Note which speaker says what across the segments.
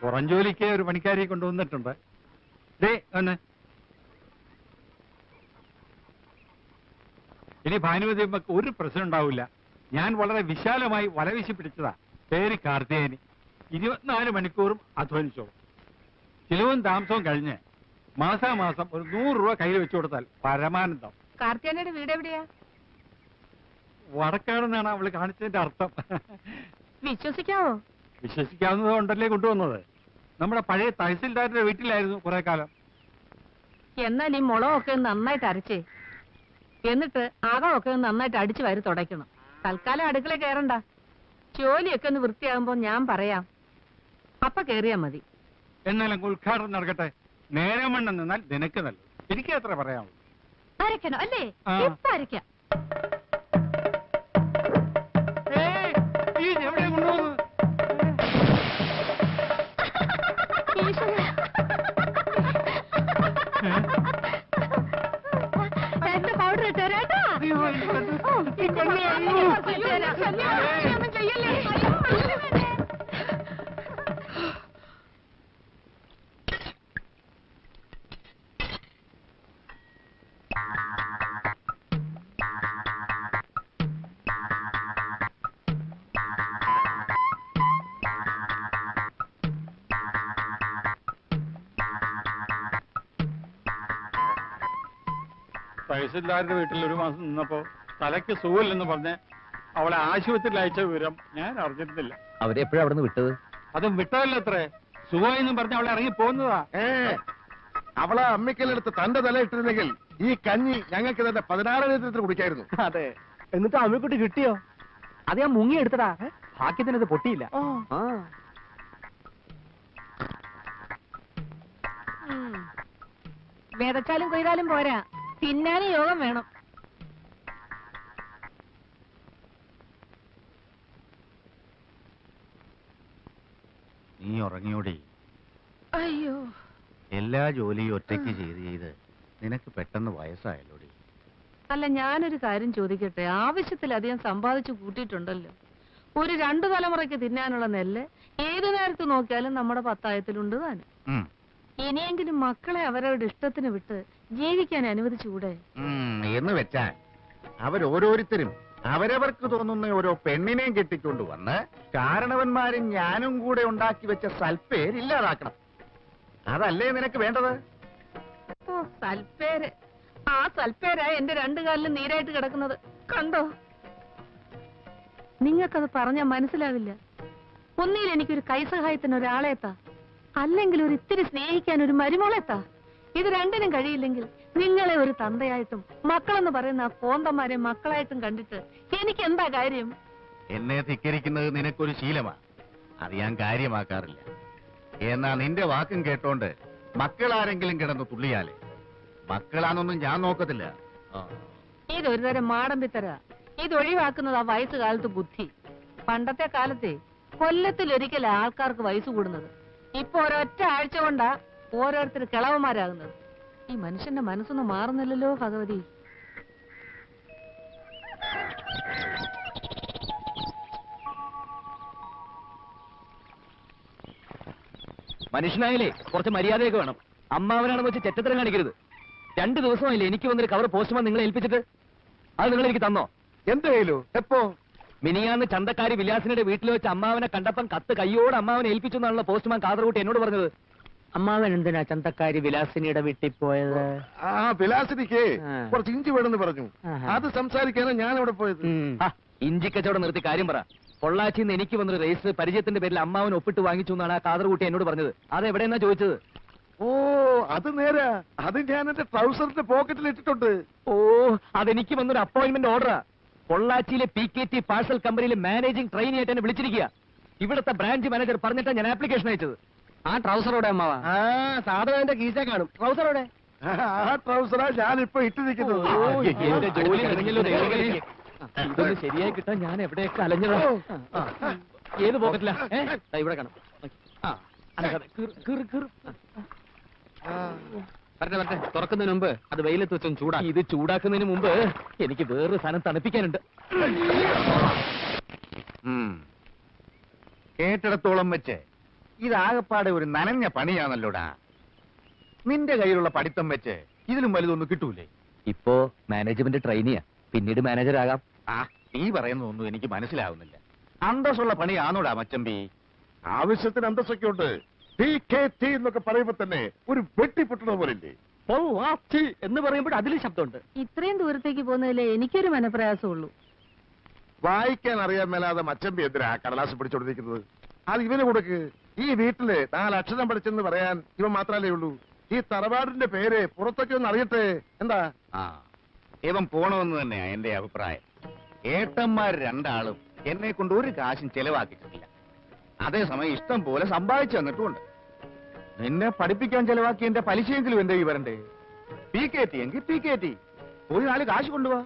Speaker 1: പുറം ജോലിക്ക് ഒരു പണിക്കാരിയെ കൊണ്ടുവന്നിട്ടുണ്ട്. ദേ ഒന്ന് ഇനി ഭാനുമതി അമ്മക്ക് ഒരു പ്രശ്നം ഉണ്ടാവില്ല. ഞാൻ വളരെ വിശാലമായി വലവീശി പിടിച്ചതാ. പേര് കാർത്തികേയനി. 24 മണിക്കൂറും അധ്വാനിച്ചോളും. ചിലവും താമസവും കഴിഞ്ഞ് മാസാമാസം ഒരു 100 രൂപ കയ്യിൽ വെച്ചു കൊടുത്താൽ പരമാനന്ദം.
Speaker 2: കാർത്തികേയനിയുടെ വീട് എവിടെയാ?
Speaker 1: വടക്കാണെന്നാണ് അവള് കാണിച്ചതിന്റെ അർത്ഥം.
Speaker 2: വിശ്വസിക്കാവോ?
Speaker 1: വിശ്വസിക്കാവുന്നത് കൊണ്ടല്ലേ കൊണ്ടുവന്നത്. നമ്മുടെ പഴയ തഹസിൽദാരുടെ വീട്ടിലായിരുന്നു കുറെ കാലം.
Speaker 2: എന്നാൽ ഈ മുളകൊക്കെ നന്നായിട്ട് അരച്ചേ, എന്നിട്ട് അകമൊക്കെ നന്നായിട്ട് അടിച്ചു വാരി തുടയ്ക്കണം. തൽക്കാലം അടുക്കള കയറണ്ട. ജോലിയൊക്കെ ഒന്ന് വൃത്തിയാകുമ്പോ ഞാൻ പറയാം, അപ്പ കേറിയാ മതി.
Speaker 1: എന്നാലും ഉദ്ഘാടനം നടക്കട്ടെ. നേരം വണ്ണം നിന്നാൽ നിനക്ക് നല്ലത്. എനിക്ക് എത്ര പറയാനുള്ളൂ.
Speaker 2: അരക്കണോ അല്ലേ? ഇപ്പൊ അരക്കാം.
Speaker 1: എവിടെ കൊണ്ടുപോകുന്നത്?
Speaker 2: പൗഡർ ഇട്ടേരാട്ടാ.
Speaker 1: തഹസിൽദാരുടെ വീട്ടിൽ ഒരു മാസം നിന്നപ്പോ തലയ്ക്ക് സുഖമില്ലെന്ന് പറഞ്ഞ് അവളെ ആശുപത്രിയിൽ അയച്ച വിവരം ഞാൻ അറിഞ്ഞിരുന്നില്ല.
Speaker 3: അവരെപ്പോഴും അവിടെ നിന്ന് വിട്ടത്?
Speaker 1: അതും വിട്ടതല്ല അത്രേ. സുഖമെന്നും പറഞ്ഞ് അവളെ ഇറങ്ങി പോകുന്നതാ.
Speaker 4: അവളെ അമ്മിക്കല്ലെടുത്ത് തന്റെ തല ഇട്ടിരുന്നെങ്കിൽ ഈ കഞ്ഞി ഞങ്ങൾക്ക് തന്നെ 16 ലിറ്റർ കുടിക്കായിരുന്നു.
Speaker 3: അതെ. എന്നിട്ട് അമ്മിക്കുട്ടി കിട്ടിയോ? അത് ഞാൻ മുങ്ങിയെടുത്തടാ. ഭാഗ്യത്തിനത് പൊട്ടിയില്ല.
Speaker 2: വിതച്ചാലും കൊയ്താലും പോരാ, തിന്നാനും യോഗം വേണം.
Speaker 1: നീ ഉറങ്ങിയോടി?
Speaker 2: അയ്യോ,
Speaker 1: എല്ലാ ജോലിയും ഒറ്റയ്ക്ക് ചെയ്ത് നിനക്ക് പെട്ടെന്ന് വയസ്സായല്ലോടി.
Speaker 2: അല്ല, ഞാനൊരു കാര്യം ചോദിക്കട്ടെ. ആവശ്യത്തിലധികം സമ്പാദിച്ചു കൂട്ടിയിട്ടുണ്ടല്ലോ. ഒരു 2 തലമുറയ്ക്ക് തിന്നാനുള്ള നെല്ല് ഏതു നേരത്ത് നോക്കിയാലും നമ്മുടെ പത്തായത്തിലുണ്ട് താനും. ഇനിയെങ്കിലും മക്കളെ അവരവരുടെ ഇഷ്ടത്തിന് വിട്ട് ജീവിക്കാൻ അനുവദിച്ചുകൂടെ?
Speaker 4: എന്ന് വെച്ചാൽ അവരോരോരുത്തരും അവരവർക്ക് തോന്നുന്ന ഓരോ പെണ്ണിനെയും കെട്ടിക്കൊണ്ടുവന്ന് കാരണവന്മാരും ഞാനും കൂടെ ഉണ്ടാക്കി വെച്ച സൽപ്പേര് ഇല്ലാതാക്കണം. അതല്ലേ നിനക്ക് വേണ്ടത്?
Speaker 2: ഓ, സൽപ്പേര്. ആ സൽപ്പേരാ എന്റെ 2 കാലിലും നീരായിട്ട് കിടക്കുന്നത്. കണ്ടോ? നിങ്ങൾക്കത് പറഞ്ഞാൽ മനസ്സിലാവില്ല. ഒന്നിൽ എനിക്കൊരു കൈസഹായത്തിന് ഒരാളെത്താ, അല്ലെങ്കിൽ ഒരു ഇത്തിരി സ്നേഹിക്കാൻ ഒരു മരുമോളെത്താ. ഇത് രണ്ടിനും കഴിയില്ലെങ്കിൽ നിങ്ങളെ ഒരു തന്തയായിട്ടും മക്കളെന്ന് പറയുന്ന ആ കോന്തന്മാരെ മക്കളായിട്ടും കണ്ടിട്ട് എനിക്ക് എന്താ കാര്യം?
Speaker 4: എന്നെ ധിക്കരിക്കുന്നത് നിനക്കൊരു ശീലമാ. അത് ഞാൻ കാര്യമാക്കാറില്ല. എന്നാ നിന്റെ വാക്കും കേട്ടോണ്ട് മക്കളാരെങ്കിലും കിടന്ന് തുള്ളിയാലേ മക്കളാന്നൊന്നും ഞാൻ നോക്കത്തില്ല.
Speaker 2: ഇതൊരു തരം മാടമ്പിത്തര. ഇതൊഴിവാക്കുന്നത് ആ വയസ്സുകാലത്ത് ബുദ്ധി. പണ്ടത്തെ കാലത്തെ കൊല്ലത്തിലൊരിക്കൽ ആൾക്കാർക്ക് വയസ്സ് കൂടുന്നത്. ഇപ്പൊ ഒരൊറ്റ ആഴ്ച കൊണ്ടാ ഓരോരുത്തർ കിളവന്മാരാകുന്നത്. ഈ മനുഷ്യന്റെ മനസ്സൊന്നും മാറുന്നില്ലല്ലോ ഭഗവതി.
Speaker 3: മനുഷ്യനായാലേ കുറച്ച് മര്യാദയൊക്കെ വേണം. അമ്മാവനാണെന്ന് വെച്ച് ചെറ്റത്തരം കാണിക്കരുത്. 2 ദിവസമായില്ലേ എനിക്ക് വന്നൊരു കവർ പോസ്റ്റ്മാൻ നിങ്ങളെ ഏൽപ്പിച്ചിട്ട്? അത് നിങ്ങൾ എനിക്ക് തന്നോ?
Speaker 4: എന്തായാലും എപ്പോ?
Speaker 3: മിനിയാന്ന് ചന്തക്കാരി വിലാസിനുടെ വീട്ടിൽ വെച്ച് അമ്മാവനെ കണ്ടപ്പം കത്ത് കയ്യോട് അമ്മാവനെ ഏൽപ്പിച്ചു എന്നാണല്ലോ പോസ്റ്റ്മാൻ കാതർകൂട്ടി എന്നോട് പറഞ്ഞത്. അമ്മാവൻ എന്തിനാ ചന്തക്കാരി വിലാസിനിയുടെ വീട്ടിൽ പോയത്?
Speaker 4: ആ വിലാസിനിക്ക് കുറച്ച് ഇഞ്ചി വേണമെന്ന് പറഞ്ഞു. അത് സംസാരിക്കാനാണ് ഞാൻ അവിടെ പോയത്.
Speaker 3: ഇഞ്ചി കച്ചവടം നിർത്തി കാര്യം പറ. പൊള്ളാച്ചിന്ന് എനിക്ക് വന്നൊരു രജിസ്റ്റർ പരിചയത്തിന്റെ പേരിൽ അമ്മാവൻ ഒപ്പിട്ട് വാങ്ങിച്ചു എന്നാണ് ആ കാതർകൂട്ടി എന്നോട് പറഞ്ഞത്. അത് എവിടെയെന്നാ ചോദിച്ചത്?
Speaker 4: ഓ, അത് നേരാ. അത് ഞാൻ എന്റെ ട്രൗസറിന്റെ പോക്കറ്റിൽ ഇട്ടിട്ടുണ്ട്.
Speaker 3: ഓ, അതെനിക്ക് വന്നൊരു അപ്പോയിന്റ്മെന്റ് ഓർഡറാ. പൊള്ളാച്ചിയിലെ PKT പാഴ്സൽ കമ്പനിയിലെ മാനേജിംഗ് ട്രെയിനി ആയിട്ട് എന്നെ വിളിച്ചിരിക്കുക. ഇവിടുത്തെ ബ്രാഞ്ച് മാനേജർ പറഞ്ഞിട്ടാണ് ഞാൻ ആപ്ലിക്കേഷൻ അയച്ചത്. ആ ട്രൗസറോടെ അമ്മാവാ? സാധനം കീശ കാണും. ട്രൗസറോടെ?
Speaker 4: ആ ട്രൗസറാ ഞാനിപ്പോ ഇട്ടിരിക്കുന്നത്.
Speaker 3: എന്റെ ജോലി കഴിഞ്ഞല്ലോ. ഇതൊന്ന് ശരിയായി കിട്ടാൻ ഞാൻ എവിടെയൊക്കെ അലഞ്ഞതാ. ഏത് പോക്കറ്റിലാ? ഇവിടെ കാണും. വരട്ടെ, തുറക്കുന്നതിന് മുമ്പ് അത് വെയിലത്ത് വെച്ചൊന്ന് ചൂടാക്കി. ഇത് ചൂടാക്കുന്നതിന് മുമ്പ് എനിക്ക് വേറൊരു സാധനം തണുപ്പിക്കാനുണ്ട്.
Speaker 4: കേട്ടിടത്തോളം വെച്ച് ഇതാകപ്പാടെ ഒരു നനഞ്ഞ പണിയാണല്ലോടാ. നിന്റെ കയ്യിലുള്ള പഠിത്തം വെച്ച് ഇതിലും വലുതൊന്നും കിട്ടൂലേ?
Speaker 3: ഇപ്പോ മാനേജ്മെന്റ് ട്രെയിനിയാ, പിന്നീട് മാനേജർ ആകാം.
Speaker 4: ആ, നീ പറയുന്നതൊന്നും എനിക്ക് മനസ്സിലാവുന്നില്ല. അന്തസ്സുള്ള പണിയാണോടാ മച്ചമ്പി?
Speaker 5: ആവശ്യത്തിന് അന്തസ്സൊക്കെ ഉണ്ട്. PKT എന്നൊക്കെ പറയുമ്പോ തന്നെ ഒരു വെട്ടിപ്പൊട്ടണ പോലില്ലേ?
Speaker 3: എന്ന് പറയുമ്പോൾ അതിലും ശബ്ദമുണ്ട്.
Speaker 2: ഇത്രയും ദൂരത്തേക്ക് പോകുന്നതിലേ എനിക്കൊരു മനപ്രയാസമുള്ളൂ.
Speaker 5: വായിക്കാൻ അറിയാൻ മേലാതെ മച്ചമ്പി എന്തിനാ കടലാസ് പിടിച്ചോണ്ടിരിക്കുന്നത്? അത് ഇവന് കൊടുക്ക്. ഈ വീട്ടില് 4 അക്ഷരം പഠിച്ചെന്ന് പറയാൻ ഇവൻ മാത്രല്ലേ ഉള്ളൂ. ഈ തറവാടിന്റെ പേര് പുറത്തൊക്കെ ഒന്ന് അറിയട്ടെ. എന്താ?
Speaker 4: ആ, ഇവൻ പോണമെന്ന് തന്നെയാ എന്റെ അഭിപ്രായം. ഏട്ടന്മാർ രണ്ടാളും എന്നെ കൊണ്ട് ഒരു കാശും ചെലവാക്കിയിട്ടില്ല. അതേസമയം ഇഷ്ടം പോലെ സമ്പാദിച്ചു തന്നിട്ടുമുണ്ട്. നിന്നെ പഠിപ്പിക്കാൻ ചെലവാക്കി എന്റെ പലിശയെങ്കിലും എന്റെ ഈ വരണ്ടേ? PKT എങ്കിൽ PKT. ഒരു നാല് കാശ് കൊണ്ടുപോവാ.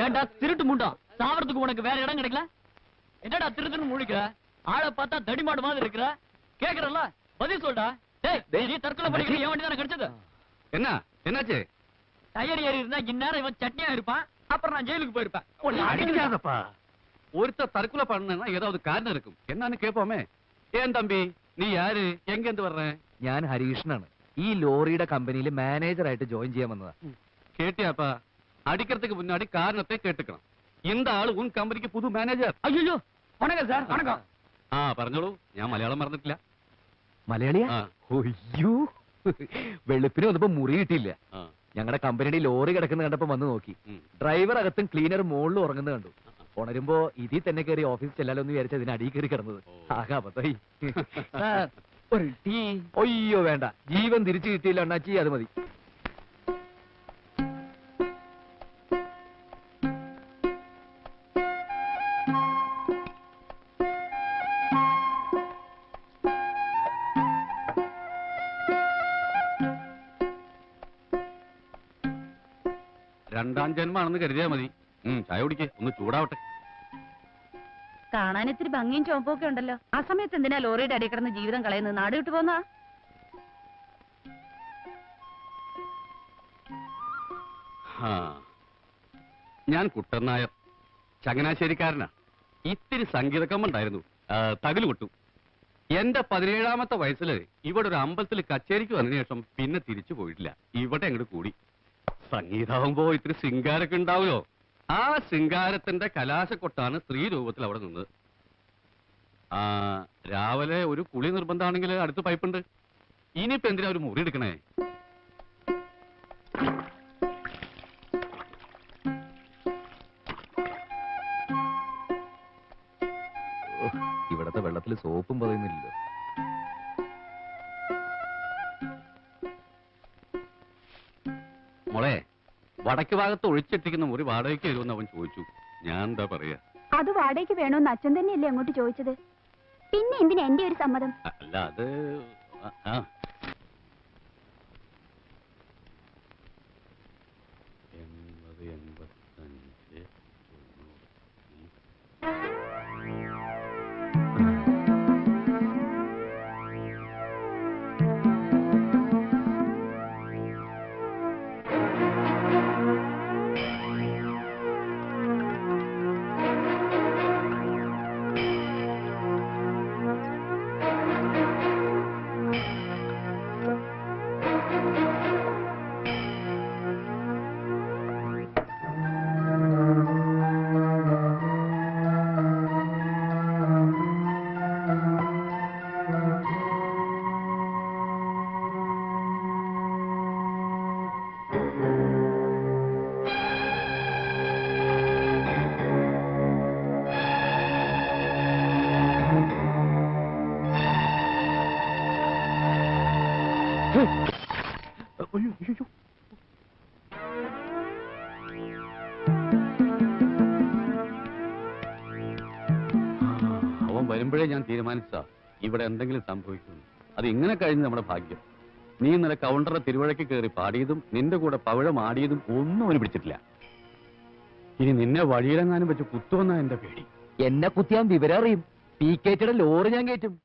Speaker 3: ஏண்டா திருட்டு முண்டா, சாவறதுக்கு உனக்கு வேற இடம் கிடைக்கல? என்னடா திருட்டுன்னு முழிக்கிற? ஆளை பார்த்தா தடிமாடு மாதிரி இருக்கிற. கேக்குறல்ல, பதில் சொல்டா. டேய், நீ தற்கொலை பண்ணிக்கிற என் வண்டி தானே கிடைச்சது?
Speaker 1: என்ன என்னாச்சு?
Speaker 3: டயர் ஏறி இருந்தா இந்நேரம் இவன் சட்னியா இருப்பான். அப்புறம் நான் ஜெயிலுக்கு போயிருப்பேன்.
Speaker 1: அடிக்காதப்பா. ஒருத்தர் தற்கொலை பண்ணா ஏதாவது காரணம் இருக்கும். என்னன்னு கேட்போமே. ஏன் தம்பி, நீ யாரு, எங்க இருந்து வர்ற?
Speaker 3: ഞാൻ ഹരീഷനാണ്. ഈ ലോറിയുടെ കമ്പനിയിൽ മാനേജറായിട്ട് ജോയിൻ ചെയ്യാൻ വന്നതാ.
Speaker 1: கேட்டியாப்பா? அடிக்கிறதுக்கு முன்னாடி காரணத்தை கேட்டுக்கணும். இந்த ஆளு உன் கம்பெனிக்கு புது மேனேஜர்.
Speaker 3: അയ്യോ, വണക്കം സാർ, വണക്കം.
Speaker 1: ആ പറഞ്ഞോളൂ, ഞാൻ മലയാളം മറന്നിട്ടില്ല.
Speaker 3: മലയാളിയാ?
Speaker 1: ആ.
Speaker 3: ഒയ്യോ, വെളുപ്പിന് വന്നപ്പോ മുറി കിട്ടിയില്ല.
Speaker 1: ആ.
Speaker 3: ഞങ്ങളുടെ കമ്പനിയുടെ ലോറി കിടക്കുന്ന കണ്ടപ്പോ വന്ന് നോക്കി.
Speaker 1: ഉം.
Speaker 3: ഡ്രൈവർ അകത്തും ക്ലീനർ മുകളിലും ഉറങ്ങുന്നത് കണ്ടു. ഉണരുമ്പോ ഇതിൽ തന്നെ കയറി ഓഫീസ് ചെല്ലാലോ എന്ന് വിചാരിച്ച അതിന് അടിയിൽ കയറി കിടന്നത്.
Speaker 1: ഓ.
Speaker 3: ആകെ അബദ്ധായി. സാർ, ഒരു ടീ? ഒയ്യോ വേണ്ട, ജീവൻ തിരിച്ചു കിട്ടിയില്ല അണ്ണാച്ചി, അത് മതി.
Speaker 1: രണ്ടാം ജന്മാണെന്ന് കരുതിയാ മതി. ചായ കുടിക്കേ, ഒന്ന് ചൂടാവട്ടെ.
Speaker 2: കാണാൻ ഇത്തിരി ഭംഗിയും ചുവപ്പൊക്കെ ഉണ്ടല്ലോ. ആ സമയത്ത് എന്തിനാ ലോറിയുടെ അടി കിടന്ന് ജീവിതം കളയുന്നത്? നാട് വിട്ടു പോന്നാ?
Speaker 1: ആ, ഞാൻ കുട്ടൻ നായർ, ചങ്ങനാശ്ശേരിക്കാരനാ. ഇത്തിരി സംഗീതക്കമ്മുണ്ടായിരുന്നു, തകില് കൊട്ടു. എന്റെ 17ാമത്തെ വയസ്സില് ഇവിടെ ഒരു അമ്പലത്തിൽ കച്ചേരിക്ക് വന്നതിന് ശേഷം പിന്നെ തിരിച്ചു പോയിട്ടില്ല. ഇവിടെ അങ്ങോട്ട് കൂടി. സംഗീതമാകുമ്പോ ഇത്തിരി ശൃംഗാരൊക്കെ ഉണ്ടാവുമല്ലോ. ആ ശൃംഗാരത്തിന്റെ കലാശക്കൊട്ടാണ് സ്ത്രീ രൂപത്തിൽ അവിടെ നിന്നത്. ആ, രാവിലെ ഒരു കുളി നിർബന്ധമാണെങ്കിൽ അടുത്ത് പൈപ്പുണ്ട്. ഇനിയിപ്പോ എന്തിനാ ഒരു മുറി എടുക്കണേ?
Speaker 3: ഇവിടത്തെ വെള്ളത്തിൽ സോപ്പും പതയുന്നില്ലല്ലോ.
Speaker 1: മോളെ, വടക്ക് ഭാഗത്ത് ഒഴിച്ചിട്ടിരിക്കുന്ന മുറി വാടകയ്ക്ക് വരുമെന്ന് അവൻ ചോദിച്ചു. ഞാൻ എന്താ പറയാ?
Speaker 6: അത് വാടകയ്ക്ക് വേണോന്ന് അച്ഛൻ തന്നെയല്ലേ അങ്ങോട്ട് ചോദിച്ചത്. പിന്നെ എന്തിനാ എന്റെ ഒരു സമ്മതം?
Speaker 1: അല്ല, അത് ആ 80, 85, 90.
Speaker 7: അവൻ വരുമ്പോഴേ ഞാൻ തീരുമാനിച്ചാ ഇവിടെ എന്തെങ്കിലും സംഭവിക്കുന്നു. അത് ഇങ്ങനെ കഴിഞ്ഞ് നമ്മുടെ ഭാഗ്യം. നീ ഇന്നലെ കൗണ്ടറെ തിരുവഴയ്ക്ക് കയറി പാടിയതും നിന്റെ കൂടെ പവിഴം ആടിയതും ഒന്നും അവന് പിടിച്ചിട്ടില്ല. ഇനി നിന്നെ വഴിയിലെങ്ങാനും വെച്ച് കുത്തുവെന്നാ എന്റെ പേടി.
Speaker 3: എന്നെ കുത്തിയാൻ വിവരം അറിയും. പി കെ ടിയുടെ ലോറി ഞാൻ കയറ്റും.